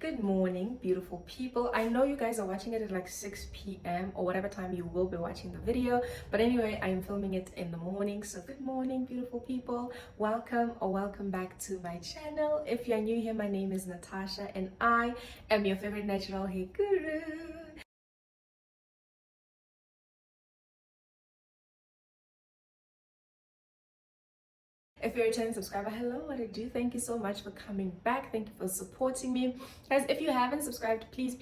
Good morning, beautiful people. I know you guys are watching it at like 6 p.m. or whatever time you will be watching the video, but anyway, I am filming it in the morning. So good morning, beautiful people. Welcome back to my channel. If you're new here, my name is Natasha and I am your favorite natural hair guru. If you're a returning subscriber, hello, what I do. Thank you so much for coming back. Thank you for supporting me. Guys, if you haven't subscribed, please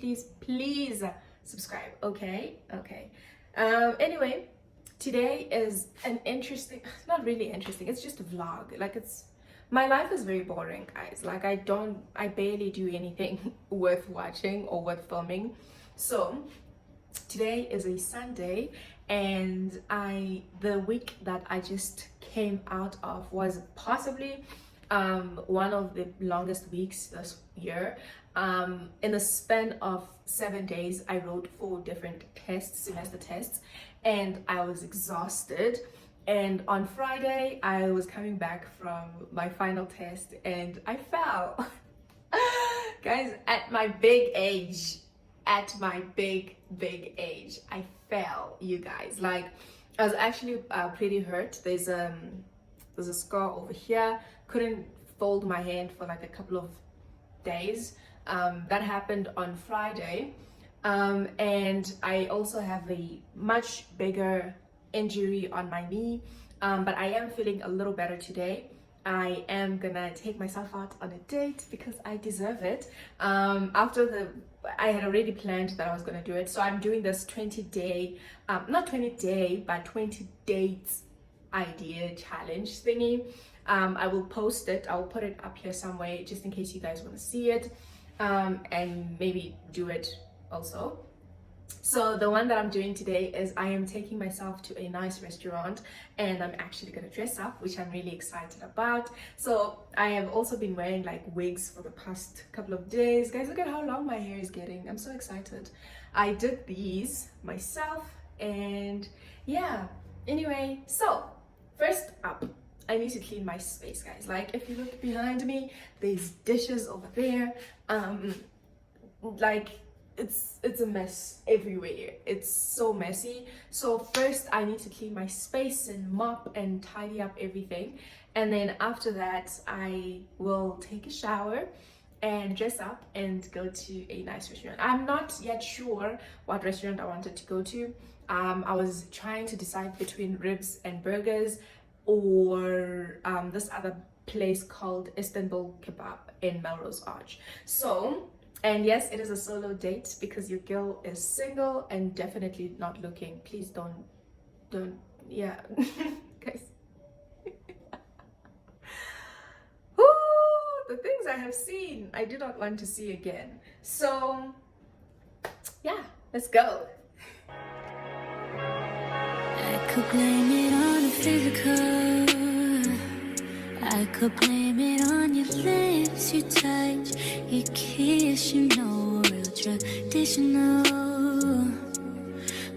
subscribe. Okay. Anyway, today is an interesting, not really interesting, it's just a vlog. My life is very boring, guys. I barely do anything worth watching or worth filming. So today is a Sunday, and the week that I just came out of was possibly one of the longest weeks this year. In the span of 7 days, I wrote 4 different semester tests, and I was exhausted. And on Friday, I was coming back from my final test and I fell. Guys, at my big age, I fell, you guys. I was actually pretty hurt. There's a scar over here. Couldn't fold my hand for like a couple of days. That happened on Friday. And I also have a much bigger injury on my knee, but I am feeling a little better today. I am gonna take myself out on a date because I deserve it. I had already planned that I was gonna do it, so I'm doing this 20-day, not 20-day, but 20 dates idea challenge thingy. I will post it. I will put it up here somewhere just in case you guys want to see it, and maybe do it also. So the one that I'm doing today is I am taking myself to a nice restaurant, and I'm actually gonna dress up, which I'm really excited about. So I have also been wearing like wigs for the past couple of days. Guys, look at how long my hair is getting. I'm so excited. I did these myself, and yeah. Anyway, so first up, I need to clean my space, guys. Like, if you look behind me, there's dishes over there. It's a mess everywhere. It's so messy. So first I need to clean my space and mop and tidy up everything, and then after that I will take a shower and dress up and go to a nice restaurant. I'm not yet sure what restaurant I wanted to go to. I was trying to decide between ribs and burgers or this other place called Istanbul Kebab in Melrose Arch. So, and yes, it is a solo date because your girl is single and definitely not looking. Please don't, yeah. Guys. Woo, the things I have seen, I do not want to see again. So, yeah, let's go. I could blame it on the physical. I could blame it on your lips, your touch, your kiss, you know, real traditional.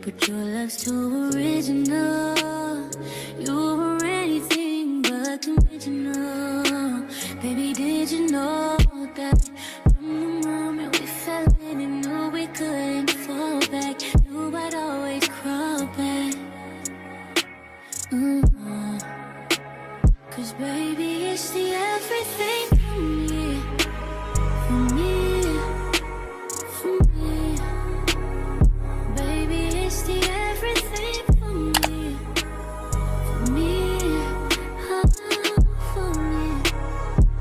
But your love's too original. You were anything but conventional. Baby, did you know that from the moment we fell in and knew we couldn't fall back, knew I'd always crawl back. Cause baby, it's the everything for me, for me, for me. Baby, it's the everything for me, for me, for me.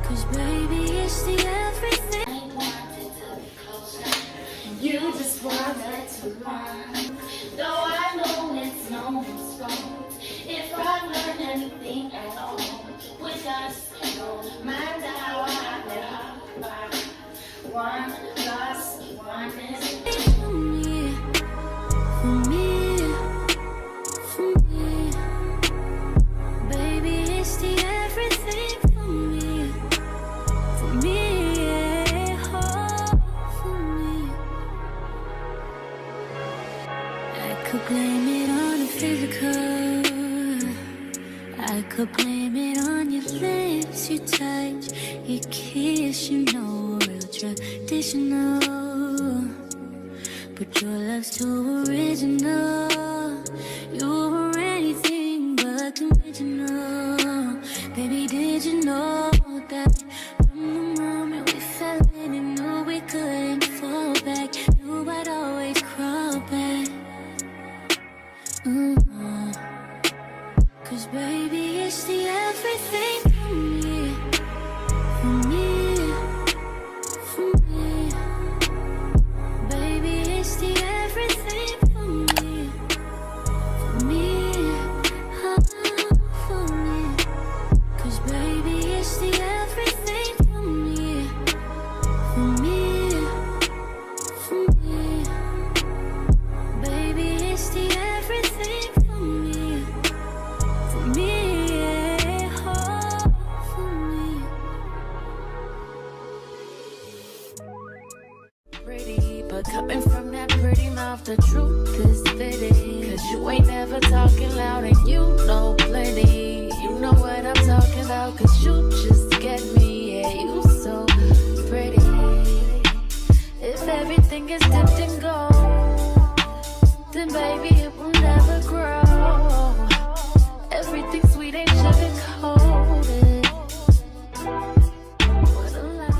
Cause baby, it's the everything. I wanted to be closer. You just wanted to run. Though I know it's no one's fault. If I learn anything at all with us, no matter how I let up, 1 plus 1 is for me, for me, for me. Baby, it's the everything for me, oh, for me. I could blame it on the physical. I could blame it on your lips, your touch, your kiss, you know, real traditional, but your love's too original. You were anything but conventional. Baby, did you know that from the moment we fell in and knew we couldn't fall back, knew I'd always crawl back. Cause baby, it's the everything for me, for me, for me. Baby, it's the everything for me, for me, for me. Cause baby, it's the everything for me, for me, for me. Baby, it's the everything for me, for me, oh, for me. Pretty, but coming from that pretty mouth, the truth is fitting. Cause you ain't never talking loud and you know plenty. You know what I'm talking about, cause you just get me. Yeah, you so pretty. If everything is dipped in gold, then baby it will never grow. Everything sweet ain't sugar coated. What a lie.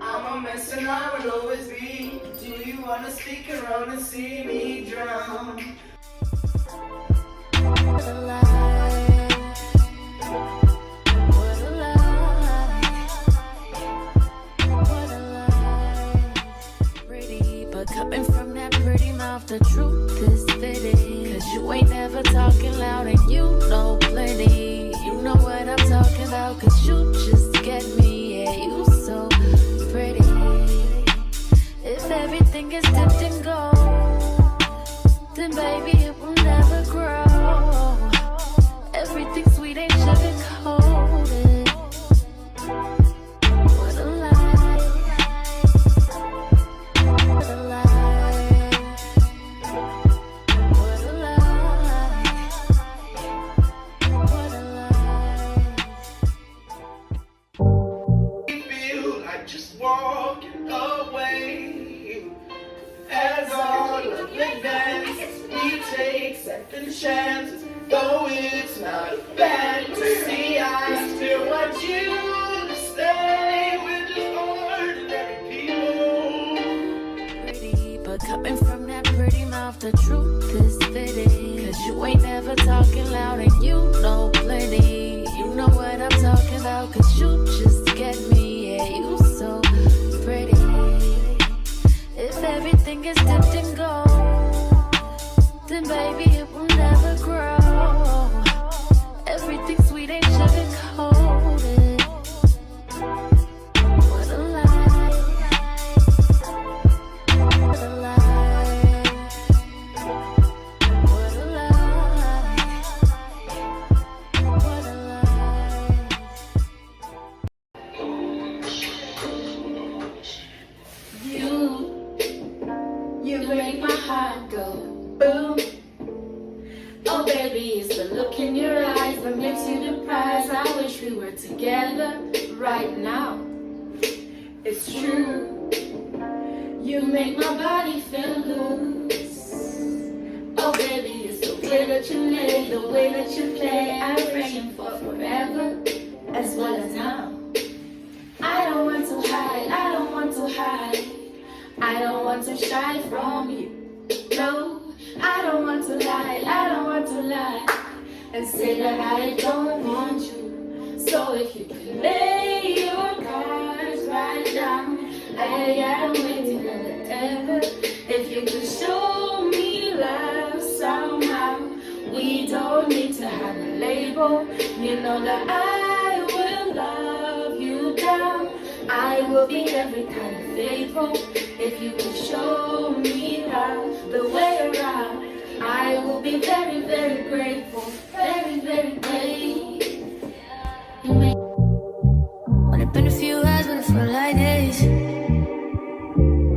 I'm a mess and I will always be. Do you wanna stick around and see me drown? What a lie. What a lie. What a lie. Pretty, but coming from that pretty mouth, the truth is fitting. Cause you ain't never talking loud and you know plenty. You know what I'm talking about, cause you just get me. Yeah, you so pretty. If everything is dipped in gold, then baby it will never grow. Everything sweet ain't sugar coated. What a lie. What a lie. What a lie. What a lie. Feel like just walking away. As all of advance, we take second chances. Though it's not a fantasy, I still want you to stay. We're just ordinary people. Pretty, but coming from that pretty mouth, the truth is fitting. Cause you ain't never talking loud and you know plenty. You know what I'm talking about, cause you just get me. Yeah, you so pretty. If everything is dipped in gold, then baby it will never grow. Everything sweet ain't sugar coated. What a lie. What a lie. What a lie. What a lie. You make my heart go boom. Oh baby, it's the look in your eyes that makes you the prize. I wish we were together right now. It's true. You make my body feel loose. Oh baby, it's the way that you live, the way that you play. I'm praying for forever as well as now. I don't want to hide, I don't want to hide. I don't want to shy from you. No, I don't want to lie, I don't want to lie and say that I don't want you. So if you could lay your cards right down, I am waiting on the table. If you could show me love somehow, we don't need to have a label. You know that I will love you down. I will be every kind of faithful if you can show me how the way around. I will be very, very grateful, very, very grateful. Only been a few hours, but it felt like days.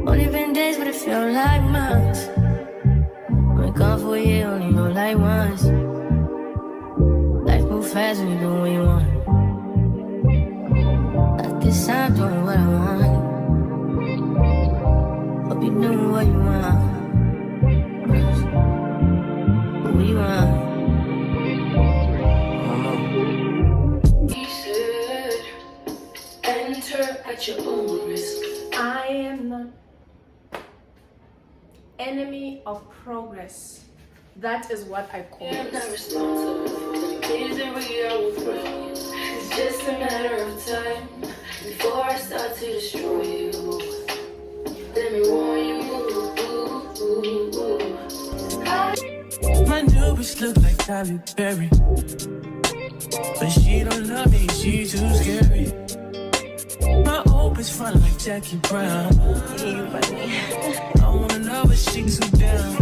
Only been days, but it felt like months. Been gone for a year, only know like once. Life move fast when you do what you want. At this time, doing what I want. Hope you doing what you want. What you want? He said, enter at your own risk. I am not enemy of progress. That is what I call I'm it. not responsible for the things that we are afraid. It's just a matter of time before I start to destroy you. Let me warn you. My new bitch look like Halle Berry, but she don't love me, she too scary. My old bitch front like Jackie Brown. I wanna love her, she too down.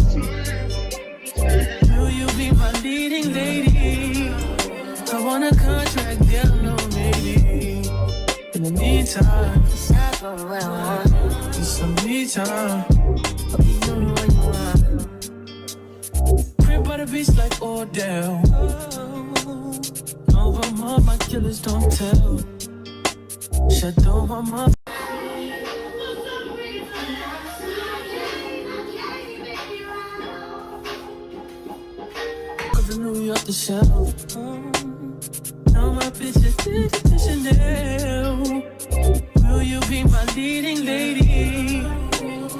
Will you be my leading lady? I want a contract, girl, no maybe. In the meantime, It's not going what I want. need some me time. Hope you doing what you want. Crib by the beach like Odell. Over my killers don't tell. Shut over my. Cause I New York the shelf. Now my bitch is Chanel. Will you be my leading lady?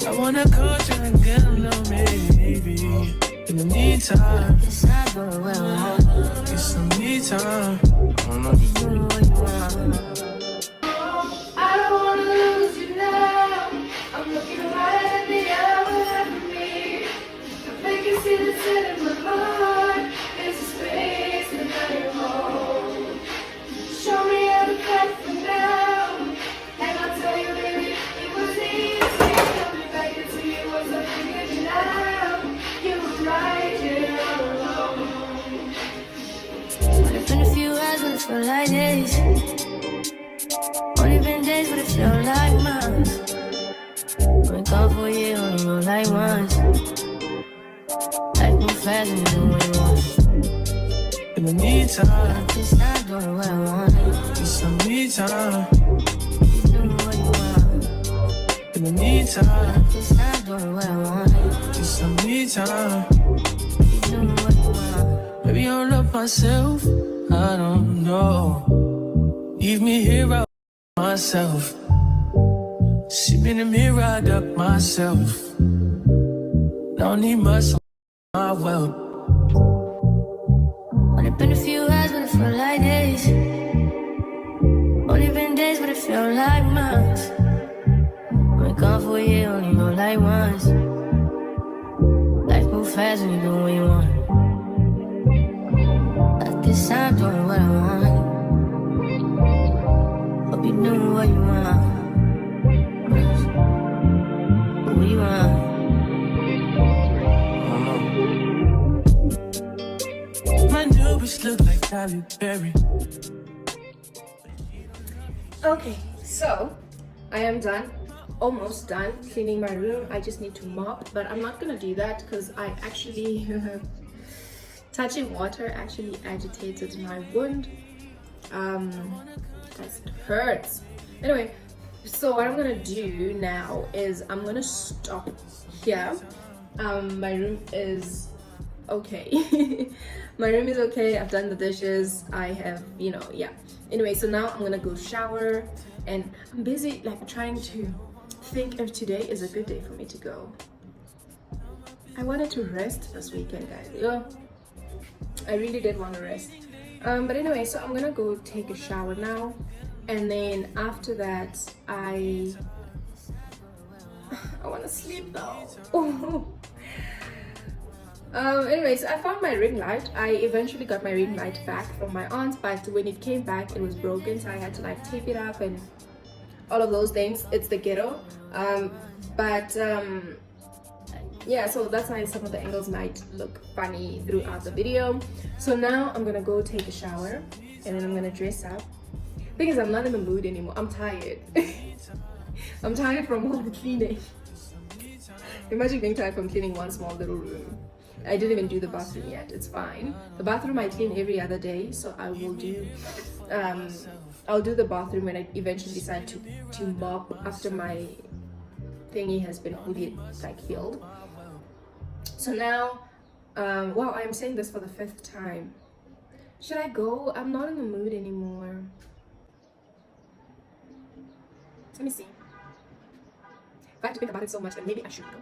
I wanna contract, girl, no maybe. In the meantime, It's not going what I want. get some me time. Hope you doing what you want. I don't wanna lose you now. I'm looking right at the hour of me. A vacancy that's set in my heart. There's a space in my home. Show me how to fight for now. And I'll tell you, baby, it was easy. Coming back into you was a figured it out. You were right here all alone. Only been a few hours, but it felt like days. Only been days, but it felt like months. Been gone for a year, only know like once. Life move fast when you do what you want. In the meantime, It's not doing what I want. get some me time. You doing what you want. In the meantime, It's not doing what I want. get some me time. You doing what you want. Maybe I don't love myself, I don't know. Leave me here out myself. See me in the mirror, I duck myself. Don't need much on my wealth. Only been a few hours, but it felt like days. Only been days, but it felt like months. Been gone for a year, only know like once. Life move fast when you do what you want. At this time, doing what I want. Hope you doing what you want. What you want? My new bitch look like Halle Berry. Okay, so I am done, almost done cleaning my room. I just need to mop, but I'm not gonna do that because I actually touching water actually agitated my wound. That hurts. Anyway, so what I'm gonna do now is I'm gonna stop here. My room is okay. My room is okay. I've done the dishes. I have, yeah. Anyway, so now I'm gonna go shower, and I'm busy like trying to think if today is a good day for me to go. I wanted to rest this weekend, guys. Yeah, I really did want to rest. But anyway, so I'm gonna go take a shower now, and then after that I want to sleep now. Anyways, I found my ring light. I eventually got my ring light back from my aunt, but when it came back it was broken, so I had to like tape it up and all of those things. It's the ghetto. But yeah, so that's why some of the angles might look funny throughout the video. So now I'm gonna go take a shower and then I'm gonna dress up because I'm not in the mood anymore. I'm tired. I'm tired from all the cleaning. Imagine being tired from cleaning one small little room. I didn't even do the bathroom yet. It's fine. The bathroom I clean every other day, so I will do I'll do the bathroom when I eventually decide to mop after my thingy has been fully like healed. So now wow, I'm saying this for the 5th time. Should I go? I'm not in the mood anymore. Let me see. If I have to think about it so much, then maybe I should go.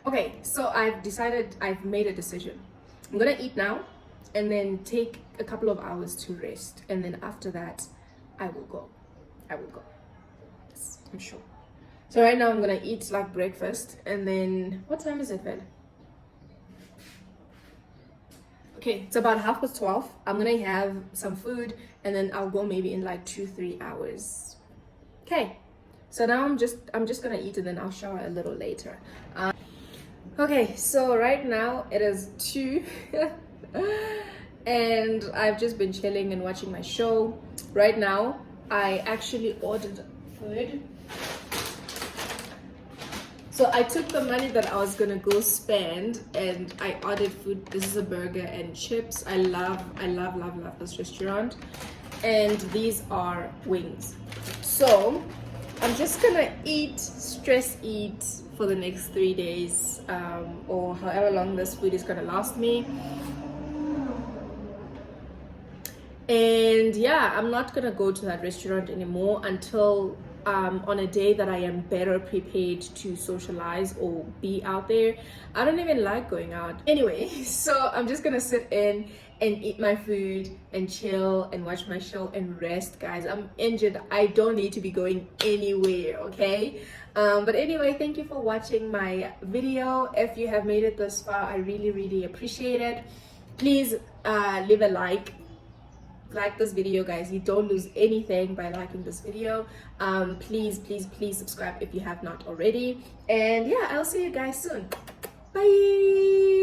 Okay, so I've made a decision. I'm gonna eat now and then take a couple of hours to rest, and then after that I will go. Yes, I'm sure. So right now I'm gonna eat like breakfast, and then what time is it, Vel? Okay, it's about 12:30. I'm gonna have some food and then I'll go maybe in like 2-3 hours. Okay, so now I'm just gonna eat and then I'll shower a little later. Okay, so right now it is 2 and I've just been chilling and watching my show. Right now I actually ordered food. So I took the money that I was gonna go spend and I ordered food. This is a burger and chips. I love this restaurant. And these are wings. So I'm just gonna stress eat for the next 3 days, or however long this food is gonna last me. And yeah, I'm not gonna go to that restaurant anymore until on a day that I am better prepared to socialize or be out there. I don't even like going out anyway, so I'm just gonna sit in and eat my food and chill and watch my show and rest, guys. I'm injured. I don't need to be going anywhere, okay? But anyway, thank you for watching my video. If you have made it this far, I really appreciate it. Please leave a like this video, guys. You don't lose anything by liking this video. Please subscribe if you have not already, and yeah, I'll see you guys soon. Bye.